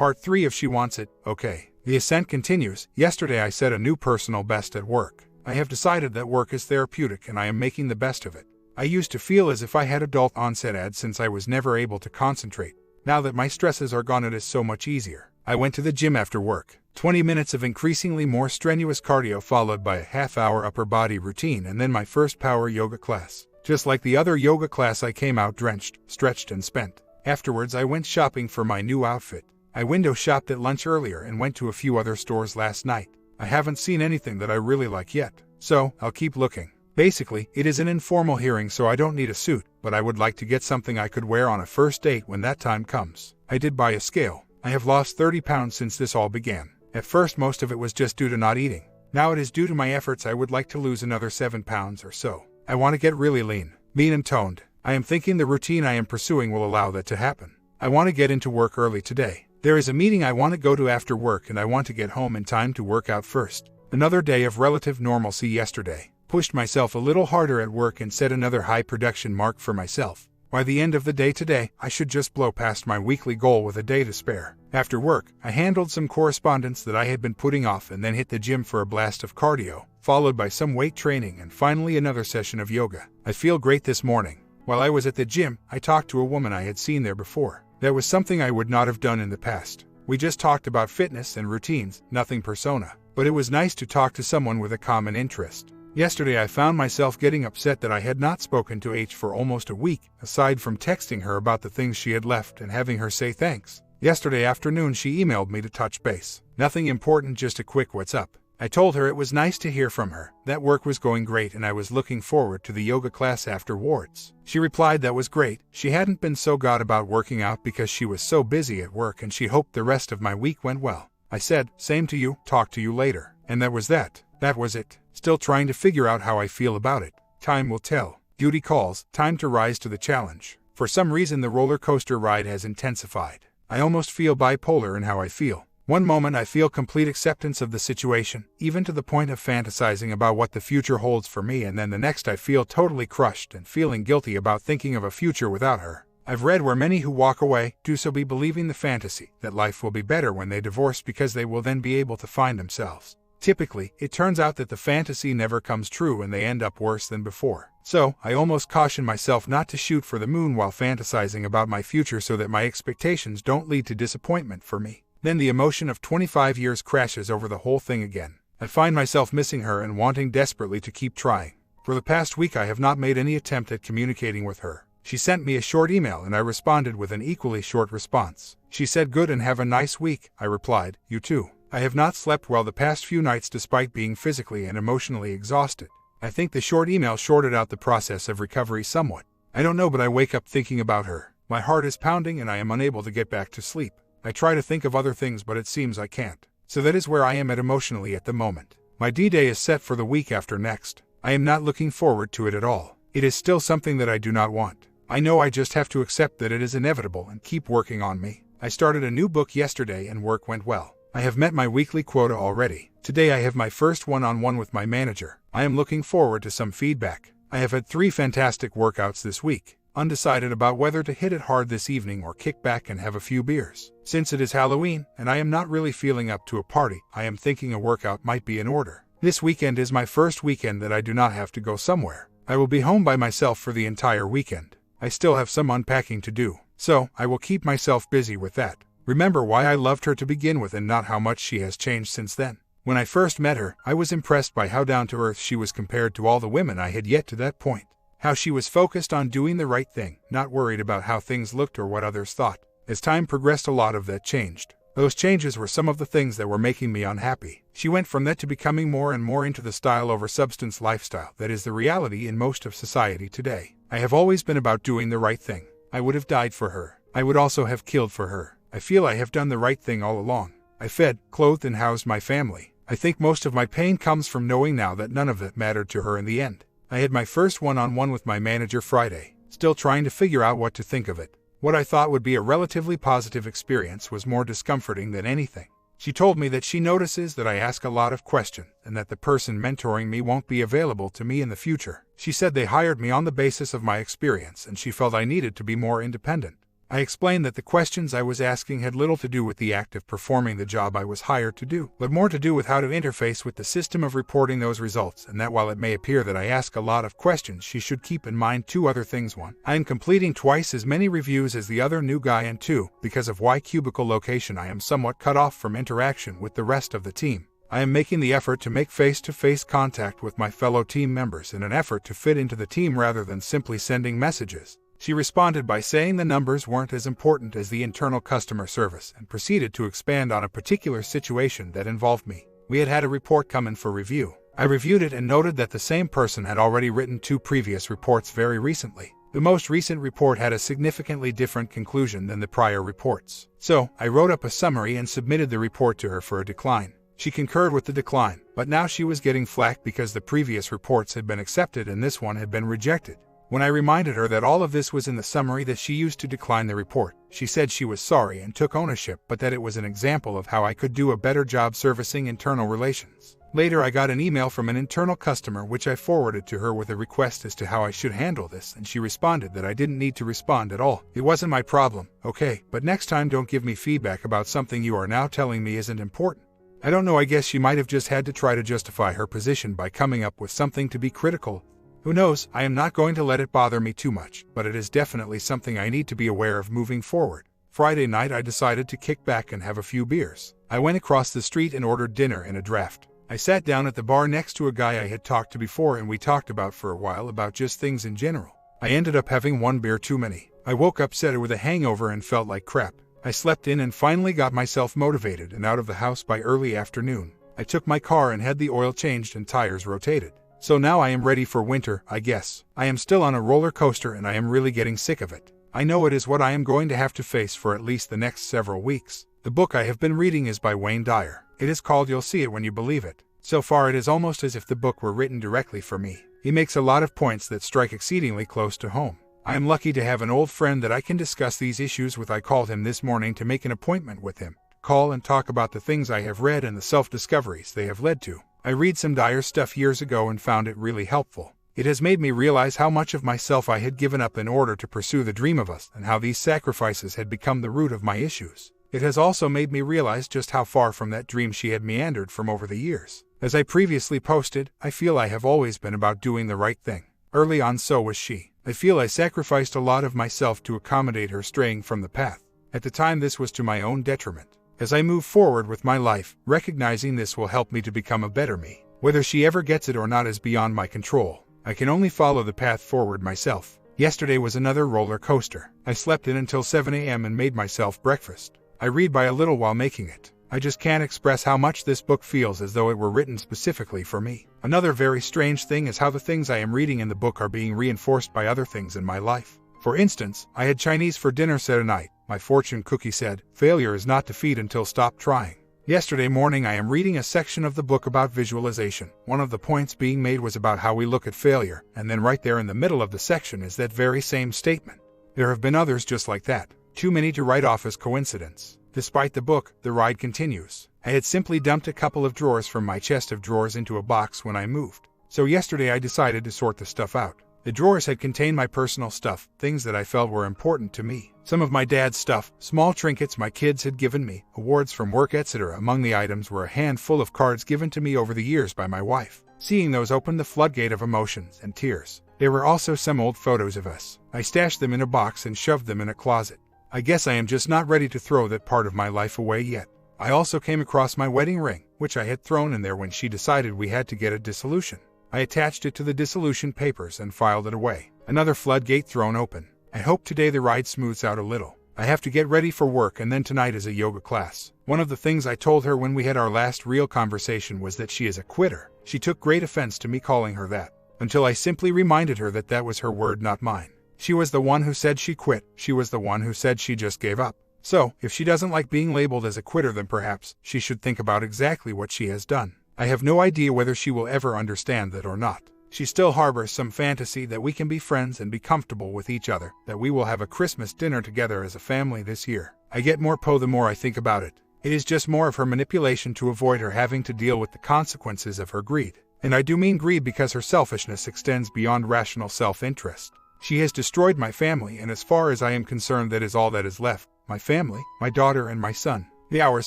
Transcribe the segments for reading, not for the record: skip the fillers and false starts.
Part 3 of She Wants It, okay. The ascent continues. Yesterday I set a new personal best at work. I have decided that work is therapeutic and I am making the best of it. I used to feel as if I had adult onset ADD since I was never able to concentrate. Now that my stresses are gone, it is so much easier. I went to the gym after work. 20 minutes of increasingly more strenuous cardio followed by a half-hour upper body routine and then my first power yoga class. Just like the other yoga class, I came out drenched, stretched and spent. Afterwards I went shopping for my new outfit. I window shopped at lunch earlier and went to a few other stores last night. I haven't seen anything that I really like yet, so I'll keep looking. Basically, it is an informal hearing, so I don't need a suit, but I would like to get something I could wear on a first date when that time comes. I did buy a scale. I have lost 30 pounds since this all began. At first most of it was just due to not eating. Now it is due to my efforts. I would like to lose another 7 pounds or so. I want to get really lean, mean and toned. I am thinking the routine I am pursuing will allow that to happen. I want to get into work early today. There is a meeting I want to go to after work and I want to get home in time to work out first. Another day of relative normalcy yesterday. Pushed myself a little harder at work and set another high production mark for myself. By the end of the day today, I should just blow past my weekly goal with a day to spare. After work, I handled some correspondence that I had been putting off and then hit the gym for a blast of cardio, followed by some weight training and finally another session of yoga. I feel great this morning. While I was at the gym, I talked to a woman I had seen there before. That was something I would not have done in the past. We just talked about fitness and routines, nothing persona. But it was nice to talk to someone with a common interest. Yesterday I found myself getting upset that I had not spoken to H for almost a week, aside from texting her about the things she had left and having her say thanks. Yesterday afternoon she emailed me to touch base. Nothing important, just a quick what's up. I told her it was nice to hear from her, that work was going great and I was looking forward to the yoga class afterwards. She replied that was great. She hadn't been so god about working out because she was so busy at work and she hoped the rest of my week went well. I said, same to you, talk to you later. And that was that. That was it. Still trying to figure out how I feel about it. Time will tell. Duty calls, time to rise to the challenge. For some reason the roller coaster ride has intensified. I almost feel bipolar in how I feel. One moment I feel complete acceptance of the situation, even to the point of fantasizing about what the future holds for me, and then the next I feel totally crushed and feeling guilty about thinking of a future without her. I've read where many who walk away do so be believing the fantasy that life will be better when they divorce because they will then be able to find themselves. Typically, it turns out that the fantasy never comes true and they end up worse than before. So, I almost caution myself not to shoot for the moon while fantasizing about my future so that my expectations don't lead to disappointment for me. Then the emotion of 25 years crashes over the whole thing again. I find myself missing her and wanting desperately to keep trying. For the past week I have not made any attempt at communicating with her. She sent me a short email and I responded with an equally short response. She said good and have a nice week. I replied, you too. I have not slept well the past few nights despite being physically and emotionally exhausted. I think the short email shorted out the process of recovery somewhat. I don't know, but I wake up thinking about her. My heart is pounding and I am unable to get back to sleep. I try to think of other things but it seems I can't. So that is where I am at emotionally at the moment. My D-Day is set for the week after next. I am not looking forward to it at all. It is still something that I do not want. I know I just have to accept that it is inevitable and keep working on me. I started a new book yesterday and work went well. I have met my weekly quota already. Today I have my first one-on-one with my manager. I am looking forward to some feedback. I have had 3 fantastic workouts this week. Undecided about whether to hit it hard this evening or kick back and have a few beers. Since it is Halloween and I am not really feeling up to a party, I am thinking a workout might be in order. This weekend is my first weekend that I do not have to go somewhere. I will be home by myself for the entire weekend. I still have some unpacking to do, so I will keep myself busy with that. Remember why I loved her to begin with and not how much she has changed since then. When I first met her, I was impressed by how down-to-earth she was compared to all the women I had yet to that point. How she was focused on doing the right thing, not worried about how things looked or what others thought. As time progressed, a lot of that changed. Those changes were some of the things that were making me unhappy. She went from that to becoming more and more into the style over substance lifestyle that is the reality in most of society today. I have always been about doing the right thing. I would have died for her. I would also have killed for her. I feel I have done the right thing all along. I fed, clothed, and housed my family. I think most of my pain comes from knowing now that none of it mattered to her in the end. I had my first one-on-one with my manager Friday, still trying to figure out what to think of it. What I thought would be a relatively positive experience was more discomforting than anything. She told me that she notices that I ask a lot of questions and that the person mentoring me won't be available to me in the future. She said they hired me on the basis of my experience and she felt I needed to be more independent. I explained that the questions I was asking had little to do with the act of performing the job I was hired to do, but more to do with how to interface with the system of reporting those results, and that while it may appear that I ask a lot of questions, she should keep in mind two other things. One, I am completing twice as many reviews as the other new guy, and two, because of Y cubicle location I am somewhat cut off from interaction with the rest of the team. I am making the effort to make face-to-face contact with my fellow team members in an effort to fit into the team rather than simply sending messages. She responded by saying the numbers weren't as important as the internal customer service and proceeded to expand on a particular situation that involved me. We had had a report come in for review. I reviewed it and noted that the same person had already written 2 previous reports very recently. The most recent report had a significantly different conclusion than the prior reports. So, I wrote up a summary and submitted the report to her for a decline. She concurred with the decline, but now she was getting flack because the previous reports had been accepted and this one had been rejected. When I reminded her that all of this was in the summary that she used to decline the report, she said she was sorry and took ownership, but that it was an example of how I could do a better job servicing internal relations. Later I got an email from an internal customer which I forwarded to her with a request as to how I should handle this, and she responded that I didn't need to respond at all. It wasn't my problem, okay, but next time don't give me feedback about something you are now telling me isn't important. I don't know, I guess she might have just had to try to justify her position by coming up with something to be critical. Who knows, I am not going to let it bother me too much, but it is definitely something I need to be aware of moving forward. Friday night I decided to kick back and have a few beers. I went across the street and ordered dinner in a draft. I sat down at the bar next to a guy I had talked to before and we talked about for a while about just things in general. I ended up having 1 beer too many. I woke upset with a hangover and felt like crap. I slept in and finally got myself motivated and out of the house by early afternoon. I took my car and had the oil changed and tires rotated. So now I am ready for winter, I guess. I am still on a roller coaster and I am really getting sick of it. I know it is what I am going to have to face for at least the next several weeks. The book I have been reading is by Wayne Dyer. It is called You'll See It When You Believe It. So far it is almost as if the book were written directly for me. He makes a lot of points that strike exceedingly close to home. I am lucky to have an old friend that I can discuss these issues with. I called him this morning to make an appointment with him. Call and talk about the things I have read and the self-discoveries they have led to. I read some Dyer stuff years ago and found it really helpful. It has made me realize how much of myself I had given up in order to pursue the dream of us and how these sacrifices had become the root of my issues. It has also made me realize just how far from that dream she had meandered from over the years. As I previously posted, I feel I have always been about doing the right thing. Early on so was she. I feel I sacrificed a lot of myself to accommodate her straying from the path. At the time this was to my own detriment. As I move forward with my life, recognizing this will help me to become a better me. Whether she ever gets it or not is beyond my control. I can only follow the path forward myself. Yesterday was another roller coaster. I slept in until 7 a.m. and made myself breakfast. I read by a little while making it. I just can't express how much this book feels as though it were written specifically for me. Another very strange thing is how the things I am reading in the book are being reinforced by other things in my life. For instance, I had Chinese for dinner said night. My fortune cookie said, "Failure is not defeat until stop trying." Yesterday morning I am reading a section of the book about visualization. One of the points being made was about how we look at failure, and then right there in the middle of the section is that very same statement. There have been others just like that. Too many to write off as coincidence. Despite the book, the ride continues. I had simply dumped a couple of drawers from my chest of drawers into a box when I moved. So yesterday I decided to sort the stuff out. The drawers had contained my personal stuff, things that I felt were important to me. Some of my dad's stuff, small trinkets my kids had given me, awards from work, etc. Among the items were a handful of cards given to me over the years by my wife. Seeing those opened the floodgate of emotions and tears. There were also some old photos of us. I stashed them in a box and shoved them in a closet. I guess I am just not ready to throw that part of my life away yet. I also came across my wedding ring, which I had thrown in there when she decided we had to get a dissolution. I attached it to the dissolution papers and filed it away. Another floodgate thrown open. I hope today the ride smooths out a little. I have to get ready for work and then tonight is a yoga class. One of the things I told her when we had our last real conversation was that she is a quitter. She took great offense to me calling her that, until I simply reminded her that that was her word, not mine. She was the one who said she quit. She was the one who said she just gave up. So, if she doesn't like being labeled as a quitter, then perhaps she should think about exactly what she has done. I have no idea whether she will ever understand that or not. She still harbors some fantasy that we can be friends and be comfortable with each other, that we will have a Christmas dinner together as a family this year. I get more the more I think about it. It is just more of her manipulation to avoid her having to deal with the consequences of her greed. And I do mean greed because her selfishness extends beyond rational self-interest. She has destroyed my family, and as far as I am concerned, that is all that is left. My family, my daughter and my son. The hours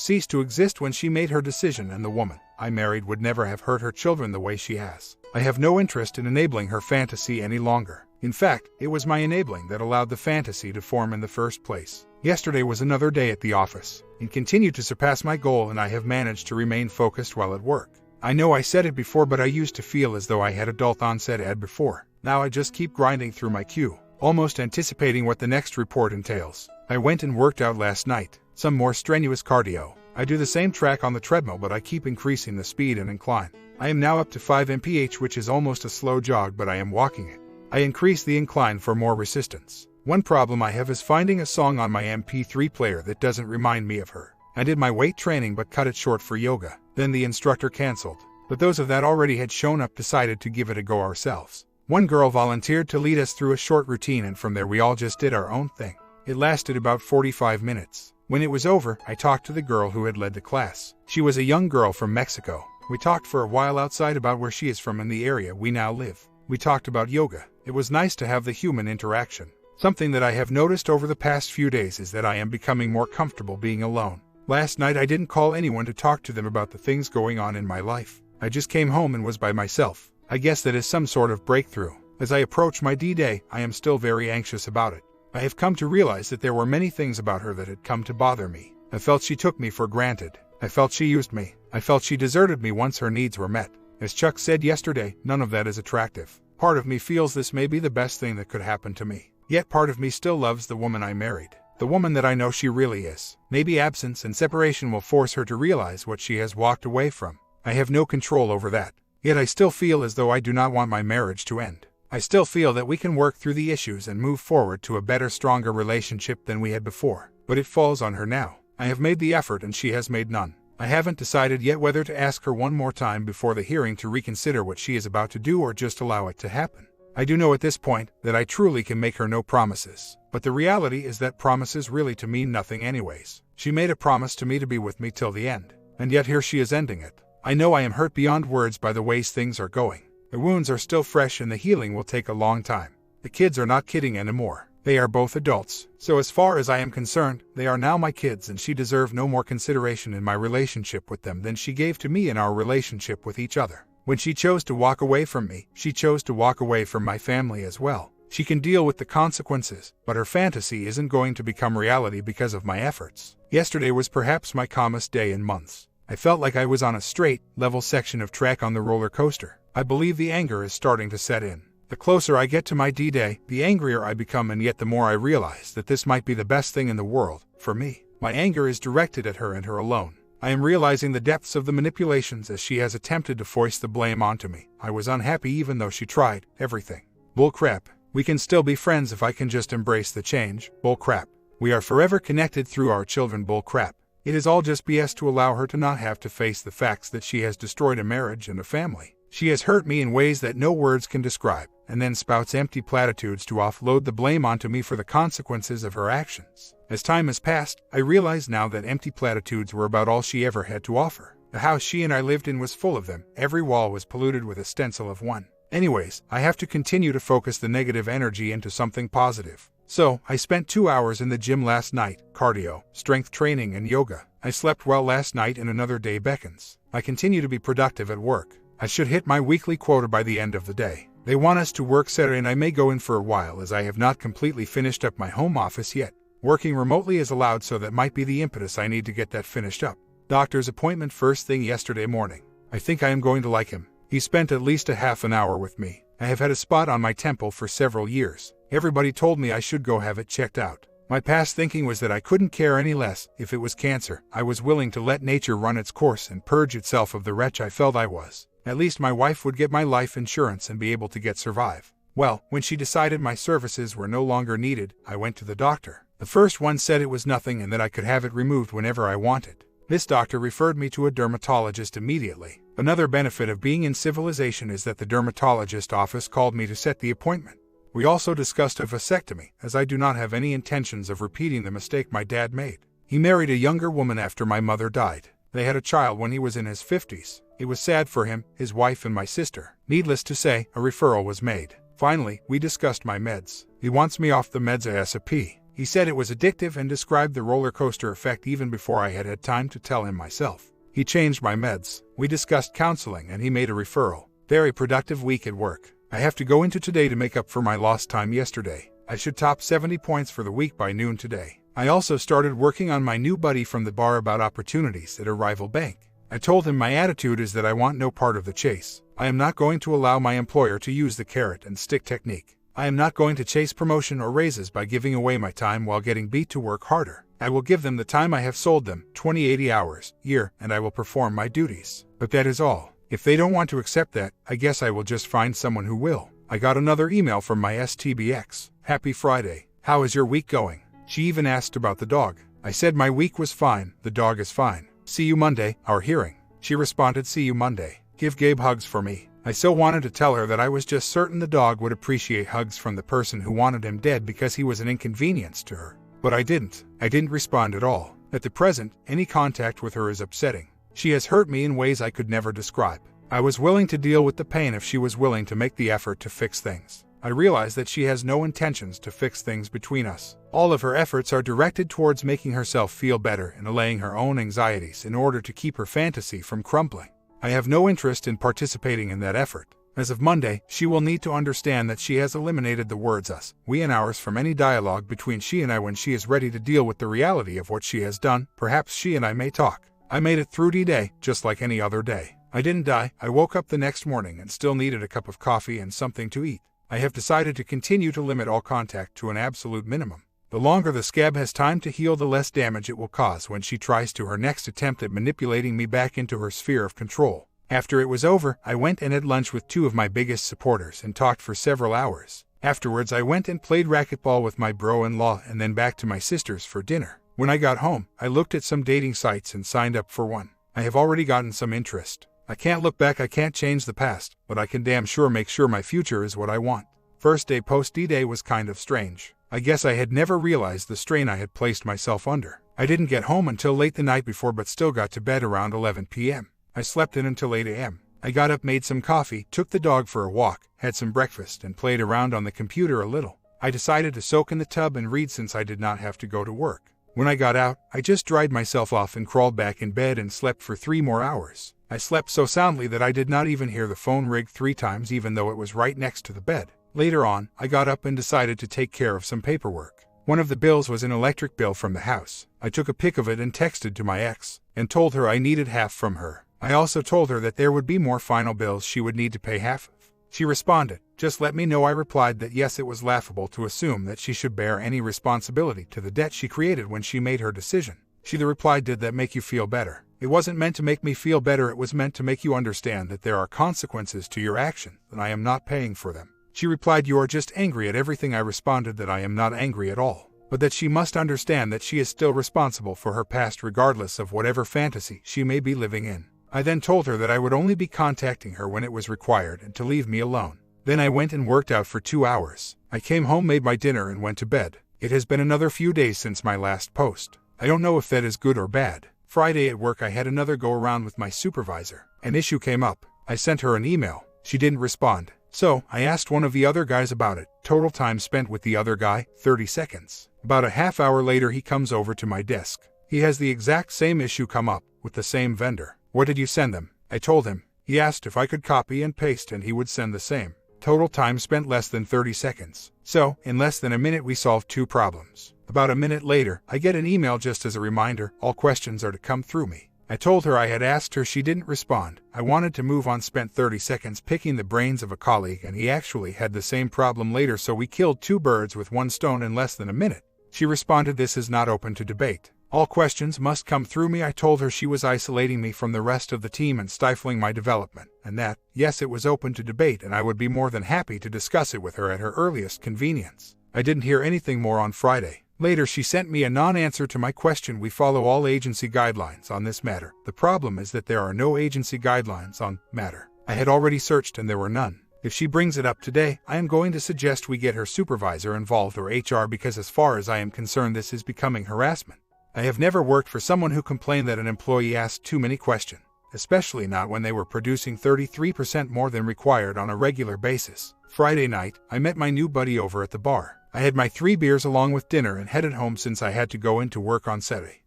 ceased to exist when she made her decision, and the woman I married would never have hurt her children the way she has. I have no interest in enabling her fantasy any longer. In fact, it was my enabling that allowed the fantasy to form in the first place. Yesterday was another day at the office, and continued to surpass my goal, and I have managed to remain focused while at work. I know I said it before, but I used to feel as though I had adult onset AD before. Now I just keep grinding through my queue, almost anticipating what the next report entails. I went and worked out last night, some more strenuous cardio. I do the same track on the treadmill, but I keep increasing the speed and incline. I am now up to 5 mph, which is almost a slow jog, but I am walking it. I increase the incline for more resistance. One problem I have is finding a song on my MP3 player that doesn't remind me of her. I did my weight training but cut it short for yoga. Then the instructor canceled. But those of that already had shown up decided to give it a go ourselves. One girl volunteered to lead us through a short routine, and from there we all just did our own thing. It lasted about 45 minutes. When it was over, I talked to the girl who had led the class. She was a young girl from Mexico. We talked for a while outside about where she is from and the area we now live. We talked about yoga. It was nice to have the human interaction. Something that I have noticed over the past few days is that I am becoming more comfortable being alone. Last night I didn't call anyone to talk to them about the things going on in my life. I just came home and was by myself. I guess that is some sort of breakthrough. As I approach my D-Day, I am still very anxious about it. I have come to realize that there were many things about her that had come to bother me. I felt she took me for granted. I felt she used me. I felt she deserted me once her needs were met. As Chuck said yesterday, none of that is attractive. Part of me feels this may be the best thing that could happen to me. Yet part of me still loves the woman I married. The woman that I know she really is. Maybe absence and separation will force her to realize what she has walked away from. I have no control over that. Yet I still feel as though I do not want my marriage to end. I still feel that we can work through the issues and move forward to a better, stronger relationship than we had before. But it falls on her now. I have made the effort and she has made none. I haven't decided yet whether to ask her one more time before the hearing to reconsider what she is about to do or just allow it to happen. I do know at this point that I truly can make her no promises. But the reality is that promises really to mean nothing anyways. She made a promise to me to be with me till the end. And yet here she is ending it. I know I am hurt beyond words by the ways things are going. The wounds are still fresh and the healing will take a long time. The kids are not kidding anymore. They are both adults. So as far as I am concerned, they are now my kids, and she deserved no more consideration in my relationship with them than she gave to me in our relationship with each other. When she chose to walk away from me, she chose to walk away from my family as well. She can deal with the consequences, but her fantasy isn't going to become reality because of my efforts. Yesterday was perhaps my calmest day in months. I felt like I was on a straight, level section of track on the roller coaster. I believe the anger is starting to set in. The closer I get to my D-Day, the angrier I become, and yet the more I realize that this might be the best thing in the world, for me. My anger is directed at her and her alone. I am realizing the depths of the manipulations as she has attempted to foist the blame onto me. I was unhappy even though she tried everything. Bullcrap. We can still be friends if I can just embrace the change. Bullcrap. We are forever connected through our children. Bullcrap. It is all just BS to allow her to not have to face the facts that she has destroyed a marriage and a family. She has hurt me in ways that no words can describe, and then spouts empty platitudes to offload the blame onto me for the consequences of her actions. As time has passed, I realize now that empty platitudes were about all she ever had to offer. The house she and I lived in was full of them. Every wall was polluted with a stencil of one. Anyways, I have to continue to focus the negative energy into something positive. So, I spent 2 hours in the gym last night, cardio, strength training and yoga. I slept well last night and another day beckons. I continue to be productive at work. I should hit my weekly quota by the end of the day. They want us to work Saturday and I may go in for a while as I have not completely finished up my home office yet. Working remotely is allowed, so that might be the impetus I need to get that finished up. Doctor's appointment first thing yesterday morning. I think I am going to like him. He spent at least a half an hour with me. I have had a spot on my temple for several years. Everybody told me I should go have it checked out. My past thinking was that I couldn't care any less. If it was cancer, I was willing to let nature run its course and purge itself of the wretch I felt I was. At least my wife would get my life insurance and be able to survive. Well, when she decided my services were no longer needed, I went to the doctor. The first one said it was nothing and that I could have it removed whenever I wanted. This doctor referred me to a dermatologist immediately. Another benefit of being in civilization is that the dermatologist office called me to set the appointment. We also discussed a vasectomy, as I do not have any intentions of repeating the mistake my dad made. He married a younger woman after my mother died. They had a child when he was in his 50s. It was sad for him, his wife, and my sister. Needless to say, a referral was made. Finally, we discussed my meds. He wants me off the meds ASAP. He said it was addictive and described the roller coaster effect even before I had had time to tell him myself. He changed my meds. We discussed counseling and he made a referral. Very productive week at work. I have to go into today to make up for my lost time yesterday. I should top 70 points for the week by noon today. I also started working on my new buddy from the bar about opportunities at a rival bank. I told him my attitude is that I want no part of the chase. I am not going to allow my employer to use the carrot and stick technique. I am not going to chase promotion or raises by giving away my time while getting beat to work harder. I will give them the time I have sold them, 20-80 hours, year, and I will perform my duties. But that is all. If they don't want to accept that, I guess I will just find someone who will. I got another email from my STBX. Happy Friday. How is your week going? She even asked about the dog. I said my week was fine, the dog is fine. See you Monday, our hearing. She responded, see you Monday. Give Gabe hugs for me. I so wanted to tell her that I was just certain the dog would appreciate hugs from the person who wanted him dead because he was an inconvenience to her. But I didn't. I didn't respond at all. At the present, any contact with her is upsetting. She has hurt me in ways I could never describe. I was willing to deal with the pain if she was willing to make the effort to fix things. I realize that she has no intentions to fix things between us. All of her efforts are directed towards making herself feel better and allaying her own anxieties in order to keep her fantasy from crumbling. I have no interest in participating in that effort. As of Monday, she will need to understand that she has eliminated the words us, we and ours from any dialogue between she and I when she is ready to deal with the reality of what she has done. Perhaps she and I may talk. I made it through D-Day, just like any other day. I didn't die. I woke up the next morning and still needed a cup of coffee and something to eat. I have decided to continue to limit all contact to an absolute minimum. The longer the scab has time to heal, the less damage it will cause when she tries to her next attempt at manipulating me back into her sphere of control. After it was over, I went and had lunch with two of my biggest supporters and talked for several hours. Afterwards, I went and played racquetball with my bro-in-law and then back to my sister's for dinner. When I got home, I looked at some dating sites and signed up for one. I have already gotten some interest. I can't look back, I can't change the past, but I can damn sure make sure my future is what I want. First day post D-Day was kind of strange. I guess I had never realized the strain I had placed myself under. I didn't get home until late the night before but still got to bed around 11 p.m. I slept in until 8 a.m. I got up, made some coffee, took the dog for a walk, had some breakfast, and played around on the computer a little. I decided to soak in the tub and read since I did not have to go to work. When I got out, I just dried myself off and crawled back in bed and slept for 3 more hours. I slept so soundly that I did not even hear the phone ring 3 times even though it was right next to the bed. Later on, I got up and decided to take care of some paperwork. One of the bills was an electric bill from the house. I took a pic of it and texted to my ex, and told her I needed half from her. I also told her that there would be more final bills she would need to pay half of. She responded, just let me know. I replied that yes, it was laughable to assume that she should bear any responsibility to the debt she created when she made her decision. She replied, did that make you feel better? It wasn't meant to make me feel better, it was meant to make you understand that there are consequences to your action, and I am not paying for them. She replied, you are just angry at everything. I responded that I am not angry at all, but that she must understand that she is still responsible for her past regardless of whatever fantasy she may be living in. I then told her that I would only be contacting her when it was required and to leave me alone. Then I went and worked out for 2 hours. I came home, made my dinner, and went to bed. It has been another few days since my last post. I don't know if that is good or bad. Friday at work I had another go around with my supervisor. An issue came up. I sent her an email. She didn't respond. So, I asked one of the other guys about it. Total time spent with the other guy, 30 seconds. About a half hour later he comes over to my desk. He has the exact same issue come up, with the same vendor. What did you send them? I told him. He asked if I could copy and paste and he would send the same. Total time spent less than 30 seconds. So, in less than a minute we solved 2 problems. About a minute later, I get an email just as a reminder, all questions are to come through me. I told her I had asked her, she didn't respond. I wanted to move on, spent 30 seconds picking the brains of a colleague and he actually had the same problem later, so we killed 2 birds with 1 stone in less than a minute. She responded, this is not open to debate. All questions must come through me. I told her she was isolating me from the rest of the team and stifling my development, and that, yes, it was open to debate and I would be more than happy to discuss it with her at her earliest convenience. I didn't hear anything more on Friday. Later she sent me a non-answer to my question. We follow all agency guidelines on this matter. The problem is that there are no agency guidelines on matter. I had already searched and there were none. If she brings it up today, I am going to suggest we get her supervisor involved or HR, because as far as I am concerned this is becoming harassment. I have never worked for someone who complained that an employee asked too many questions. especially not when they were producing 33% more than required on a regular basis. Friday night, I met my new buddy over at the bar. I had my 3 beers along with dinner and headed home since I had to go into work on Saturday.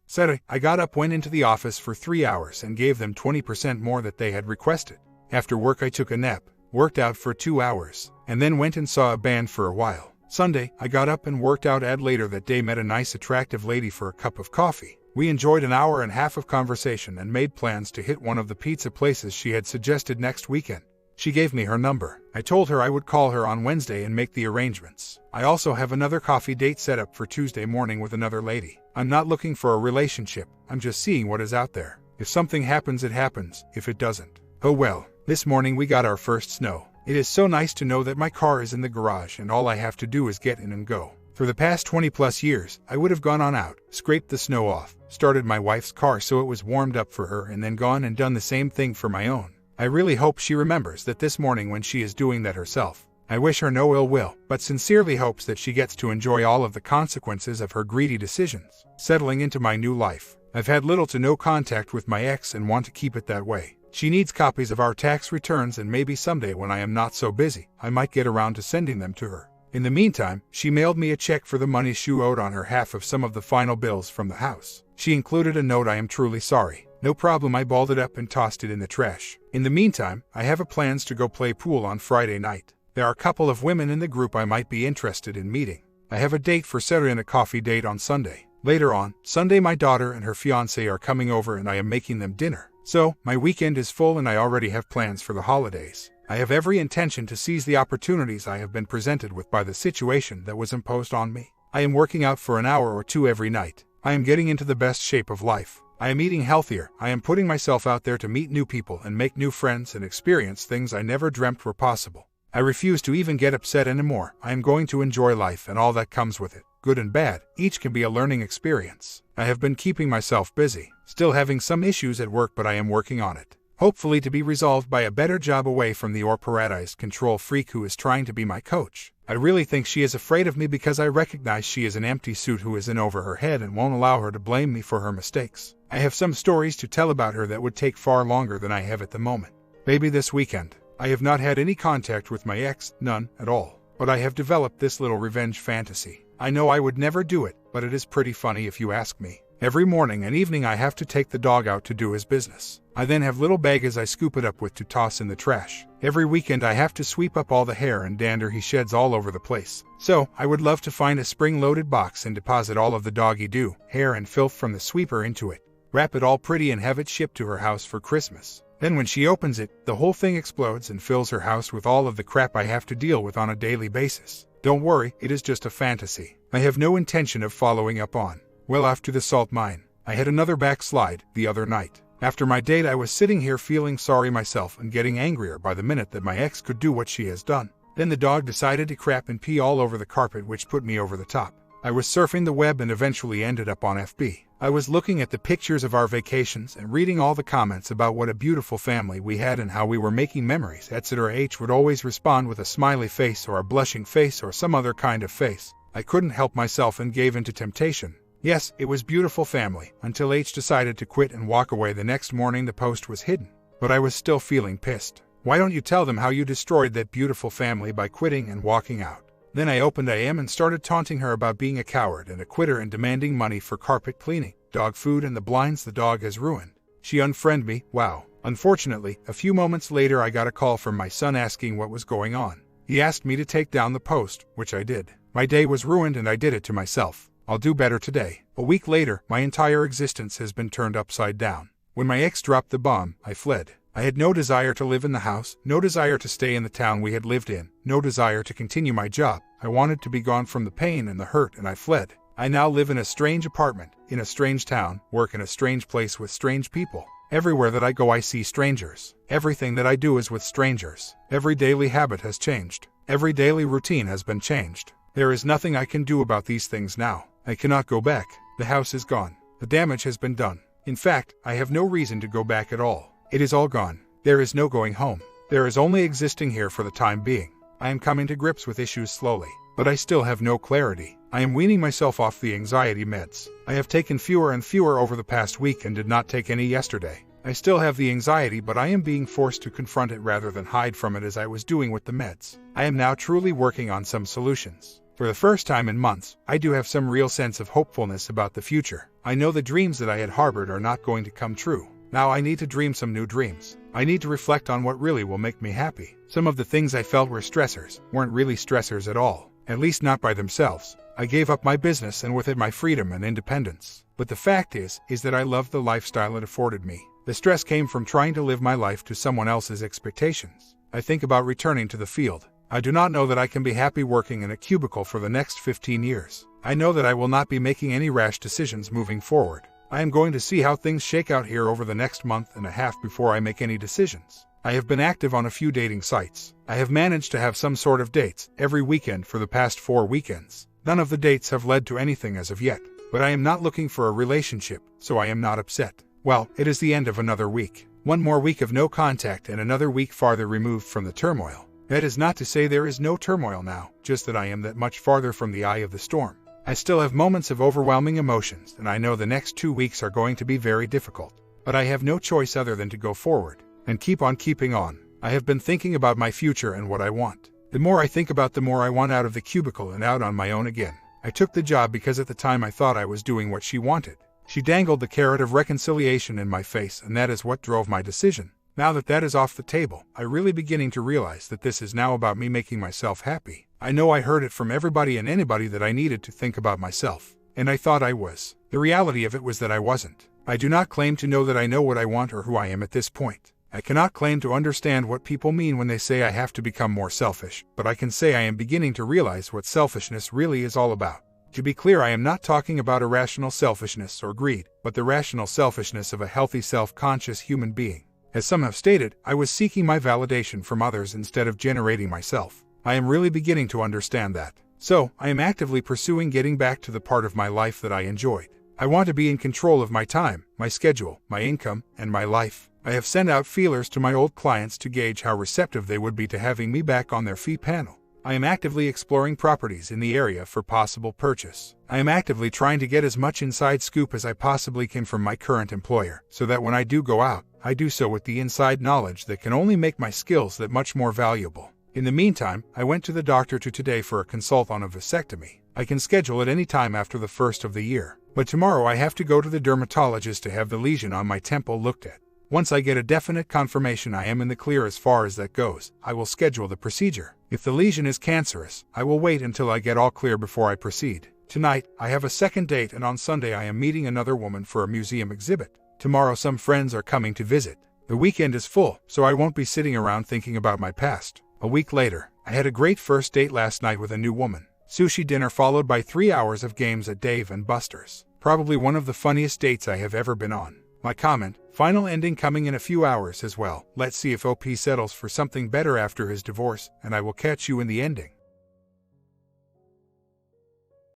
I got up, went into the office for 3 hours and gave them 20% more that they had requested. After work I took a nap, worked out for 2 hours, and then went and saw a band for a while. Sunday, I got up and worked out. Later that day met a nice attractive lady for a cup of coffee. We enjoyed an hour and a half of conversation and made plans to hit one of the pizza places she had suggested next weekend. She gave me her number. I told her I would call her on Wednesday and make the arrangements. I also have another coffee date set up for Tuesday morning with another lady. I'm not looking for a relationship, I'm just seeing what is out there. If something happens, it happens. If it doesn't, oh well. This morning we got our first snow. It is so nice to know that my car is in the garage and all I have to do is get in and go. For the past 20 plus years, I would have gone on out, scraped the snow off, started my wife's car so it was warmed up for her, and then gone and done the same thing for my own. I really hope she remembers that this morning when she is doing that herself. I wish her no ill will, but sincerely hopes that she gets to enjoy all of the consequences of her greedy decisions. Settling into my new life. I've had little to no contact with my ex and want to keep it that way. She needs copies of our tax returns, and maybe someday when I am not so busy, I might get around to sending them to her. In the meantime, she mailed me a check for the money she owed on her half of some of the final bills from the house. She included a note: "I am truly sorry." No problem, I balled it up and tossed it in the trash. In the meantime, I have plans to go play pool on Friday night. There are a couple of women in the group I might be interested in meeting. I have a date for Saturday and a coffee date on Sunday. Later on Sunday, my daughter and her fiancé are coming over and I am making them dinner. So, my weekend is full and I already have plans for the holidays. I have every intention to seize the opportunities I have been presented with by the situation that was imposed on me. I am working out for an hour or two every night. I am getting into the best shape of life. I am eating healthier. I am putting myself out there to meet new people and make new friends and experience things I never dreamt were possible. I refuse to even get upset anymore. I am going to enjoy life and all that comes with it. Good and bad, each can be a learning experience. I have been keeping myself busy, still having some issues at work, but I am working on it. Hopefully to be resolved by a better job away from the paradise control freak who is trying to be my coach. I really think she is afraid of me because I recognize she is an empty suit who is in over her head and won't allow her to blame me for her mistakes. I have some stories to tell about her that would take far longer than I have at the moment. Maybe this weekend. I have not had any contact with my ex, none at all. But I have developed this little revenge fantasy. I know I would never do it, but it is pretty funny if you ask me. Every morning and evening I have to take the dog out to do his business. I then have little bags I scoop it up with to toss in the trash. Every weekend I have to sweep up all the hair and dander he sheds all over the place. So, I would love to find a spring-loaded box and deposit all of the doggy doo, hair and filth from the sweeper into it. Wrap it all pretty and have it shipped to her house for Christmas. Then when she opens it, the whole thing explodes and fills her house with all of the crap I have to deal with on a daily basis. Don't worry, it is just a fantasy. I have no intention of following up on. Well, after the salt mine, I had another backslide the other night. After my date I was sitting here feeling sorry myself and getting angrier by the minute that my ex could do what she has done. Then the dog decided to crap and pee all over the carpet, which put me over the top. I was surfing the web and eventually ended up on FB. I was looking at the pictures of our vacations and reading all the comments about what a beautiful family we had and how we were making memories, etc. H would always respond with a smiley face or a blushing face or some other kind of face. I couldn't help myself and gave into temptation. Yes, it was beautiful family, until H decided to quit and walk away. The next morning the post was hidden, but I was still feeling pissed. Why don't you tell them how you destroyed that beautiful family by quitting and walking out? Then I opened IM and started taunting her about being a coward and a quitter and demanding money for carpet cleaning, dog food and the blinds the dog has ruined. She unfriended me, wow. Unfortunately, a few moments later I got a call from my son asking what was going on. He asked me to take down the post, which I did. My day was ruined and I did it to myself. I'll do better today. A week later, my entire existence has been turned upside down. When my ex dropped the bomb, I fled. I had no desire to live in the house, no desire to stay in the town we had lived in, no desire to continue my job. I wanted to be gone from the pain and the hurt, and I fled. I now live in a strange apartment, in a strange town, work in a strange place with strange people. Everywhere that I go I see strangers. Everything that I do is with strangers. Every daily habit has changed. Every daily routine has been changed. There is nothing I can do about these things now. I cannot go back. The house is gone. The damage has been done. In fact, I have no reason to go back at all. It is all gone. There is no going home. There is only existing here for the time being. I am coming to grips with issues slowly, but I still have no clarity. I am weaning myself off the anxiety meds. I have taken fewer and fewer over the past week and did not take any yesterday. I still have the anxiety, but I am being forced to confront it rather than hide from it as I was doing with the meds. I am now truly working on some solutions. For the first time in months, I do have some real sense of hopefulness about the future. I know the dreams that I had harbored are not going to come true. Now I need to dream some new dreams. I need to reflect on what really will make me happy. Some of the things I felt were stressors weren't really stressors at all, at least not by themselves. I gave up my business and with it my freedom and independence. But the fact is that I loved the lifestyle it afforded me. The stress came from trying to live my life to someone else's expectations. I think about returning to the field. I do not know that I can be happy working in a cubicle for the next 15 years. I know that I will not be making any rash decisions moving forward. I am going to see how things shake out here over the next month and a half before I make any decisions. I have been active on a few dating sites. I have managed to have some sort of dates every weekend for the past 4 weekends. None of the dates have led to anything as of yet, but I am not looking for a relationship, so I am not upset. Well, it is the end of another week. One more week of no contact and another week farther removed from the turmoil. That is not to say there is no turmoil now, just that I am that much farther from the eye of the storm. I still have moments of overwhelming emotions, and I know the next 2 weeks are going to be very difficult. But I have no choice other than to go forward and keep on keeping on. I have been thinking about my future and what I want. The more I think about, the more I want out of the cubicle and out on my own again. I took the job because at the time I thought I was doing what she wanted. She dangled the carrot of reconciliation in my face, and that is what drove my decision. Now that that is off the table, I'm really beginning to realize that this is now about me making myself happy. I know I heard it from everybody and anybody that I needed to think about myself, and I thought I was. The reality of it was that I wasn't. I do not claim to know that I know what I want or who I am at this point. I cannot claim to understand what people mean when they say I have to become more selfish, but I can say I am beginning to realize what selfishness really is all about. To be clear, I am not talking about irrational selfishness or greed, but the rational selfishness of a healthy, self-conscious human being. As some have stated, I was seeking my validation from others instead of generating myself. I am really beginning to understand that. So, I am actively pursuing getting back to the part of my life that I enjoyed. I want to be in control of my time, my schedule, my income, and my life. I have sent out feelers to my old clients to gauge how receptive they would be to having me back on their fee panel. I am actively exploring properties in the area for possible purchase. I am actively trying to get as much inside scoop as I possibly can from my current employer, so that when I do go out, I do so with the inside knowledge that can only make my skills that much more valuable. In the meantime, I went to the doctor today for a consult on a vasectomy. I can schedule it any time after the 1st of the year, but tomorrow I have to go to the dermatologist to have the lesion on my temple looked at. Once I get a definite confirmation I am in the clear as far as that goes, I will schedule the procedure. If the lesion is cancerous, I will wait until I get all clear before I proceed. Tonight, I have a second date, and on Sunday I am meeting another woman for a museum exhibit. Tomorrow some friends are coming to visit. The weekend is full, so I won't be sitting around thinking about my past. A week later, I had a great first date last night with a new woman. Sushi dinner followed by 3 hours of games at Dave & Buster's. Probably one of the funniest dates I have ever been on. My comment, final ending coming in a few hours as well. Let's see if OP settles for something better after his divorce, and I will catch you in the ending.